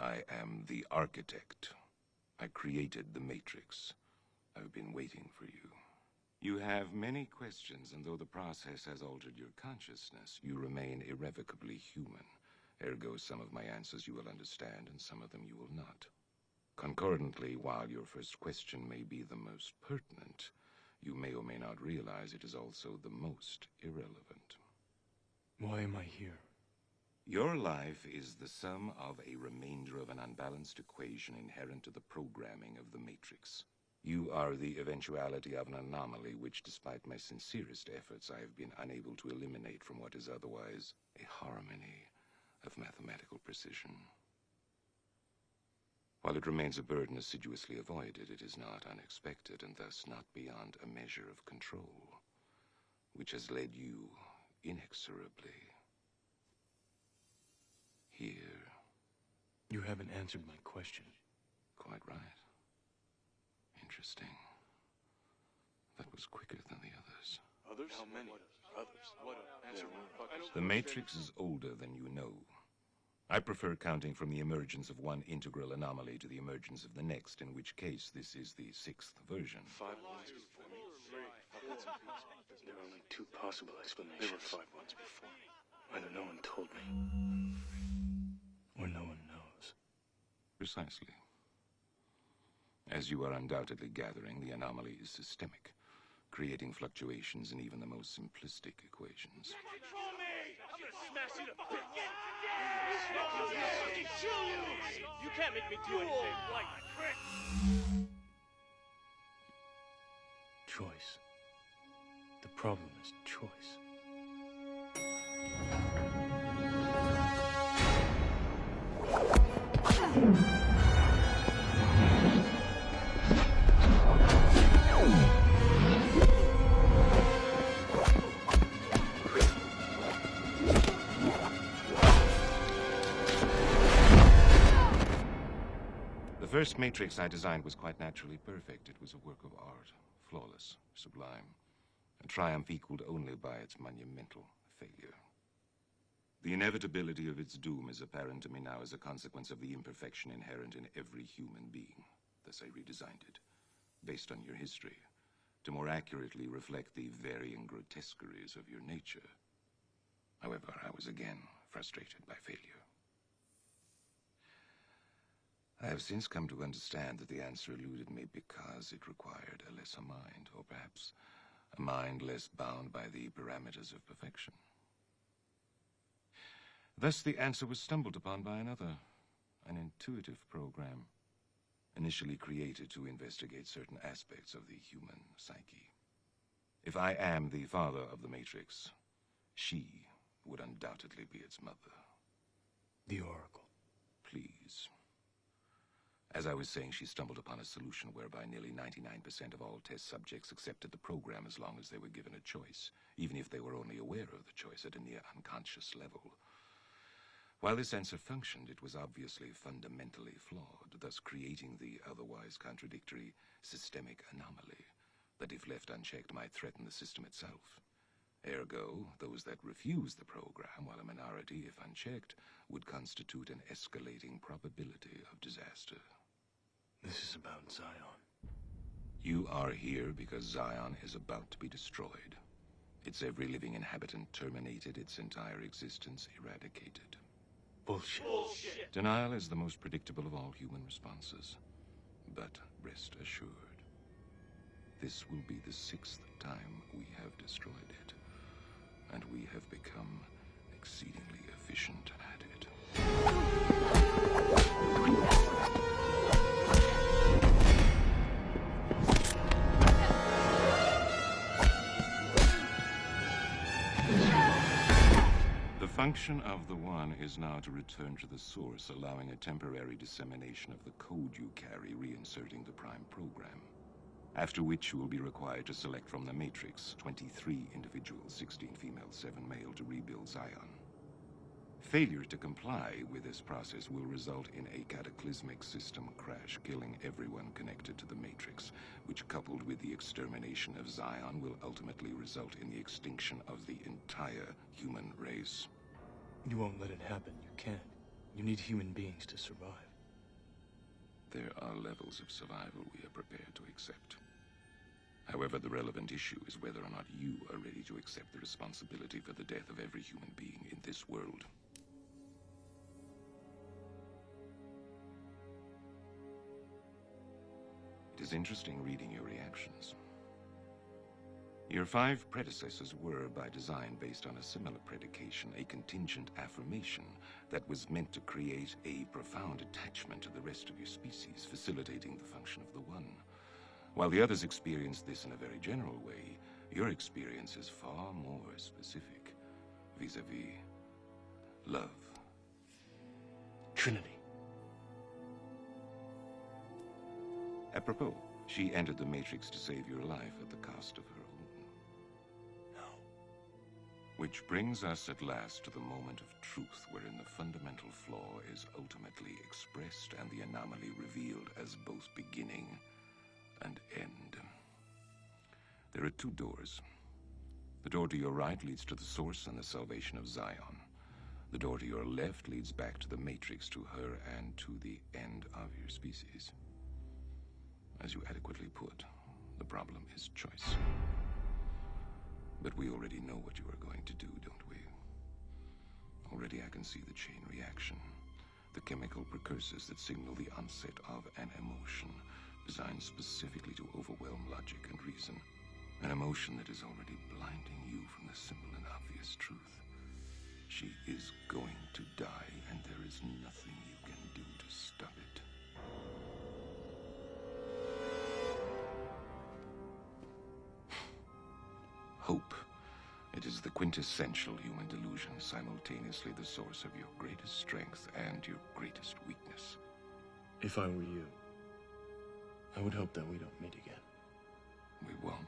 I am the architect. I created the Matrix. I've been waiting for you. You have many questions, and though the process has altered your consciousness, you remain irrevocably human. Ergo, some of my answers you will understand, and some of them you will not. Concordantly, while your first question may be the most pertinent, you may or may not realize it is also the most irrelevant. Why am I here? Your life is the sum of a remainder of an unbalanced equation inherent to the programming of the Matrix. You are the eventuality of an anomaly which, despite my sincerest efforts, I have been unable to eliminate from what is otherwise a harmony of mathematical precision. While it remains a burden assiduously avoided, it is not unexpected, and thus not beyond a measure of control, which has led you inexorably here. You haven't answered my question. Quite right. Interesting. That was quicker than the others. Others? How many? Others? What? Answer me. The Matrix is older than you know. I prefer counting from the emergence of one integral anomaly to the emergence of the next, in which case this is the 6th version. 5 ones before me. There are only 2 possible explanations. There were 5 ones before me. Either no one told me, or no one knows. Precisely. As you are undoubtedly gathering, the anomaly is systemic, creating fluctuations in even the most simplistic equations. Control me! I'm gonna smash you to bits! You can't make me do anything, like prick! Choice. The problem is choice. The first Matrix I designed was quite naturally perfect. It was a work of art, flawless, sublime, a triumph equaled only by its monumental failure. The inevitability of its doom is apparent to me now as a consequence of the imperfection inherent in every human being. Thus I redesigned it, based on your history, to more accurately reflect the varying grotesqueries of your nature. However, I was again frustrated by failure. I have since come to understand that the answer eluded me because it required a lesser mind, or perhaps a mind less bound by the parameters of perfection. Thus, the answer was stumbled upon by another, an intuitive program, initially created to investigate certain aspects of the human psyche. If I am the father of the Matrix, she would undoubtedly be its mother. The Oracle. Please. As I was saying, she stumbled upon a solution whereby nearly 99% of all test subjects accepted the program as long as they were given a choice, even if they were only aware of the choice at a near unconscious level. While this answer functioned, it was obviously fundamentally flawed, thus creating the otherwise contradictory systemic anomaly that, if left unchecked, might threaten the system itself. Ergo, those that refuse the program, while a minority, if unchecked, would constitute an escalating probability of disaster. This is about Zion. You are here because Zion is about to be destroyed. Its every living inhabitant terminated, its entire existence eradicated. Bullshit. Bullshit! Denial is the most predictable of all human responses. But rest assured, this will be the 6th time we have destroyed it, and we have become exceedingly efficient at it. The function of the One is now to return to the source, allowing a temporary dissemination of the code you carry, reinserting the Prime program. After which you will be required to select from the Matrix 23 individuals, 16 female, 7 male, to rebuild Zion. Failure to comply with this process will result in a cataclysmic system crash, killing everyone connected to the Matrix, which, coupled with the extermination of Zion, will ultimately result in the extinction of the entire human race. You won't let it happen. You can't. You need human beings to survive. There are levels of survival we are prepared to accept. However, the relevant issue is whether or not you are ready to accept the responsibility for the death of every human being in this world. It is interesting reading your reactions. Your 5 predecessors were, by design, based on a similar predication, a contingent affirmation that was meant to create a profound attachment to the rest of your species, facilitating the function of the One. While the others experienced this in a very general way, your experience is far more specific, vis-a-vis love. Trinity. Apropos, she entered the Matrix to save your life at the cost of her own. No. Which brings us at last to the moment of truth, wherein the fundamental flaw is ultimately expressed and the anomaly revealed as both beginning and end. There are 2 doors. The door to your right leads to the source and the salvation of Zion. The door to your left leads back to the Matrix, to her, and to the end of your species. As you adequately put, the problem is choice. But we already know what you are going to do, don't we? Already I can see the chain reaction, the chemical precursors that signal the onset of an emotion designed specifically to overwhelm logic and reason. An emotion that is already blinding you from the simple and obvious truth. She is going to die, and there is nothing you can do to stop it. Hope. It is the quintessential human delusion, simultaneously the source of your greatest strength and your greatest weakness. If I were you, I would hope that we don't meet again. We won't.